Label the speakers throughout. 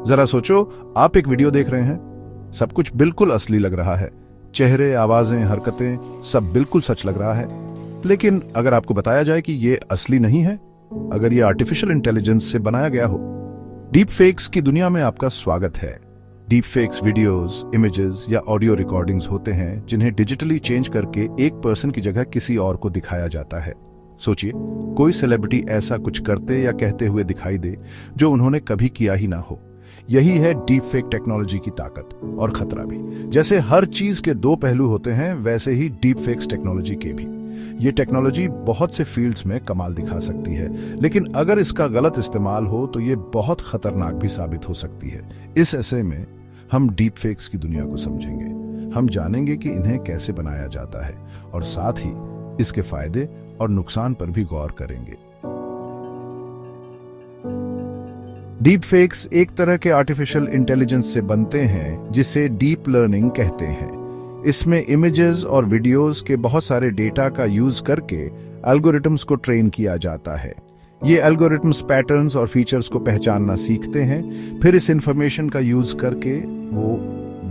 Speaker 1: जरा सोचो, आप एक वीडियो देख रहे हैं, सब कुछ बिल्कुल असली लग रहा है, चेहरे, आवाजें, हरकतें सब बिल्कुल सच लग रहा है। लेकिन अगर आपको बताया जाए कि ये असली नहीं है, अगर ये आर्टिफिशियल इंटेलिजेंस से बनाया गया हो। डीप फेक्स की दुनिया में आपका स्वागत है। डीप फेक्स वीडियोस, इमेजेस या ऑडियो रिकॉर्डिंग्स होते हैं जिन्हें डिजिटली चेंज करके एक पर्सन की जगह किसी और को दिखाया जाता है। सोचिए, कोई सेलिब्रिटी ऐसा कुछ करते या कहते हुए दिखाई दे जो उन्होंने कभी किया ही ना हो। यही है डीप फेक टेक्नोलॉजी की ताकत और खतरा भी। जैसे हर चीज के दो पहलू होते हैं, वैसे ही डीप फेक्स टेक्नोलॉजी के भी। ये टेक्नोलॉजी बहुत से फील्ड्स में कमाल दिखा सकती है, लेकिन अगर इसका गलत इस्तेमाल हो तो ये बहुत खतरनाक भी साबित हो सकती है। इस ऐसे में हम डीप फेक्स की दुनिया को समझेंगे। हम जानेंगे कि इन्हें कैसे बनाया जाता है और साथ ही इसके फायदे और नुकसान पर भी गौर करेंगे। डीप फेक्स एक तरह के आर्टिफिशियल इंटेलिजेंस से बनते हैं जिसे डीप लर्निंग कहते हैं। इसमें इमेजेस और वीडियोस के बहुत सारे डेटा का यूज करके एल्गोरिथम्स को ट्रेन किया जाता है। ये एल्गोरिथम्स पैटर्न्स और फीचर्स को पहचानना सीखते हैं, फिर इस इंफॉर्मेशन का यूज करके वो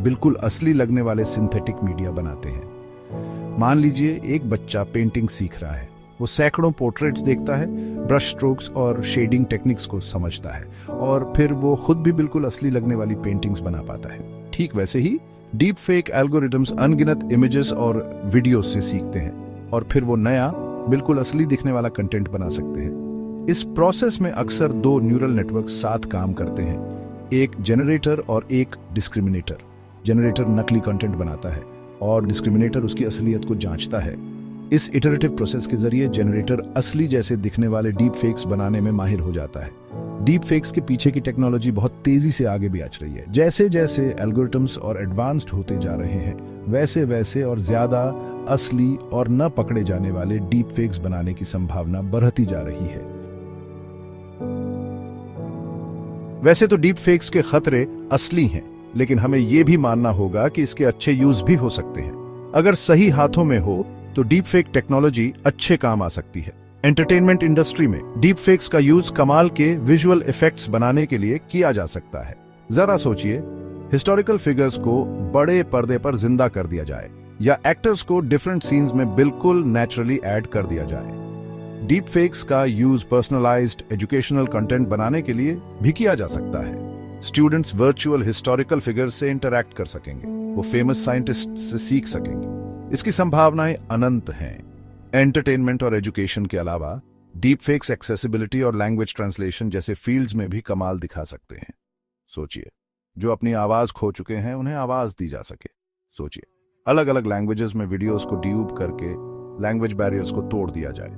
Speaker 1: बिल्कुल असली लगने वाले सिंथेटिक मीडिया बनाते हैं। मान लीजिए एक बच्चा पेंटिंग सीख रहा है। वो सैकड़ों पोर्ट्रेट्स देखता है, ब्रश स्ट्रोक्स और शेडिंग टेक्निक्स को समझता है और फिर वो खुद भी बिल्कुल असली लगने वाली पेंटिंग्स बना पाता है। ठीक वैसे ही डीप फेक एल्गोरिथम्स अनगिनत इमेजेस और वीडियोस से सीखते हैं और फिर वो नया बिल्कुल असली दिखने वाला कंटेंट बना सकते हैं। इस प्रोसेस में अक्सर दो न्यूरल नेटवर्क साथ काम करते हैं, एक जनरेटर और एक डिस्क्रिमिनेटर। जनरेटर नकली कंटेंट बनाता है और डिस्क्रिमिनेटर उसकी असलियत को जांचता है। इस इटरेटिव प्रोसेस के जरिए जनरेटर असली जैसे दिखने वाले डीप फेक्स बनाने में माहिर हो जाता है। डीप फेक्स के पीछे की टेक्नोलॉजी बहुत तेजी से आगे भी आच रही है। जैसे जैसे एल्गोरिथम्स और एडवांस्ड होते जा रहे हैं, वैसे वैसे और ज्यादा असली और न पकड़े जाने वाले डीप फेक्स बनाने की संभावना बढ़ती जा रही है। वैसे तो डीप फेक्स के खतरे असली हैं, लेकिन हमें यह भी मानना होगा कि इसके अच्छे यूज भी हो सकते हैं। अगर सही हाथों में हो तो डीप फेक टेक्नोलॉजी अच्छे काम आ सकती है। एंटरटेनमेंट इंडस्ट्री में डीप फेक्स का यूज कमाल के विजुअल इफेक्ट्स बनाने के लिए किया जा सकता है। जरा सोचिए, हिस्टोरिकल फिगर्स को बड़े पर्दे पर जिंदा कर दिया जाए या एक्टर्स को डिफरेंट सीन्स में बिल्कुल नेचुरली ऐड कर दिया जाए। डीप फेक्स का यूज पर्सनलाइज्ड एजुकेशनल कंटेंट बनाने के लिए भी किया जा सकता है। स्टूडेंट्स वर्चुअल हिस्टोरिकल फिगर्स से इंटरैक्ट कर सकेंगे, वो फेमस साइंटिस्ट से सीख सकेंगे। इसकी संभावनाएं अनंत हैं। एंटरटेनमेंट और एजुकेशन के अलावा डीप फेक्स एक्सेसिबिलिटी और लैंग्वेज ट्रांसलेशन जैसे फील्ड्स में भी कमाल दिखा सकते हैं। सोचिए, जो अपनी आवाज खो चुके हैं उन्हें आवाज दी जा सके। सोचिए, अलग अलग लैंग्वेजेस में वीडियोस को ड्यूब करके लैंग्वेज बैरियर्स को तोड़ दिया जाए।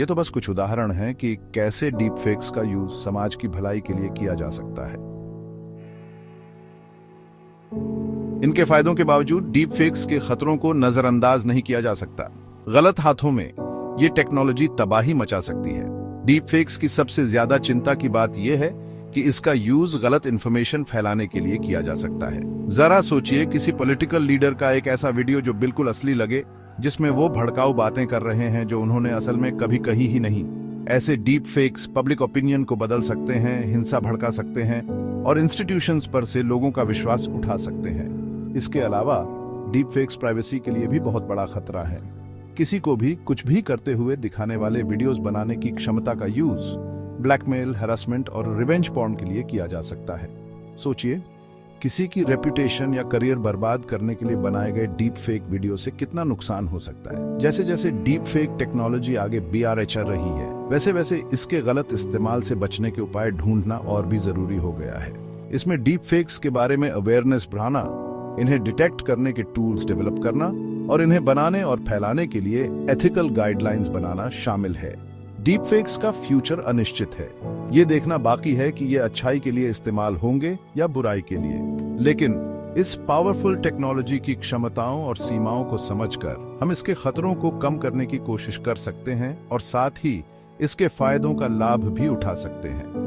Speaker 1: ये तो बस कुछ उदाहरण हैं कि कैसे डीप फेक्स का यूज समाज की भलाई के लिए किया जा सकता है। इनके फायदों के बावजूद डीप फेक्स के खतरों को नजरअंदाज नहीं किया जा सकता। गलत हाथों में ये टेक्नोलॉजी तबाही मचा सकती है। डीप फेक्स की सबसे ज्यादा चिंता की बात यह है कि इसका यूज गलत इंफॉर्मेशन फैलाने के लिए किया जा सकता है। जरा सोचिए, किसी पॉलिटिकल लीडर का एक ऐसा वीडियो जो बिल्कुल असली लगे, जिसमें वो भड़काऊ बातें कर रहे हैं जो उन्होंने असल में कभी कही ही नहीं। ऐसे डीप फेक्स पब्लिक ओपिनियन को बदल सकते हैं, हिंसा भड़का सकते हैं और इंस्टीट्यूशंस पर से लोगों का विश्वास उठा सकते हैं। इसके अलावा डीप फेक्स प्राइवेसी के लिए भी बहुत बड़ा खतरा है। किसी को भी कुछ भी करते हुए दिखाने वाले वीडियोस बनाने की क्षमता का यूज ब्लैकमेल, हैरेसमेंट और रिवेंज पॉर्न के लिए किया जा सकता है। सोचिए, किसी की रेपुटेशन या करियर बर्बाद करने के लिए बनाए गए डीप फेक वीडियो से कितना नुकसान हो सकता है। जैसे जैसे डीप फेक टेक्नोलॉजी आगे चल रही है, वैसे वैसे इसके गलत इस्तेमाल से बचने के उपाय ढूंढना और भी जरूरी हो गया है। इसमें डीप फेक्स के बारे में अवेयरनेस बढ़ाना, इन्हें डिटेक्ट करने के टूल्स डेवलप करना और इन्हें बनाने और फैलाने के लिए एथिकल गाइडलाइंस बनाना शामिल है। डीप फेक्स का फ्यूचर अनिश्चित है। ये देखना बाकी है कि ये अच्छाई के लिए इस्तेमाल होंगे या बुराई के लिए। लेकिन इस पावरफुल टेक्नोलॉजी की क्षमताओं और सीमाओं को समझकर हम इसके खतरों को कम करने की कोशिश कर सकते हैं और साथ ही इसके फायदों का लाभ भी उठा सकते हैं।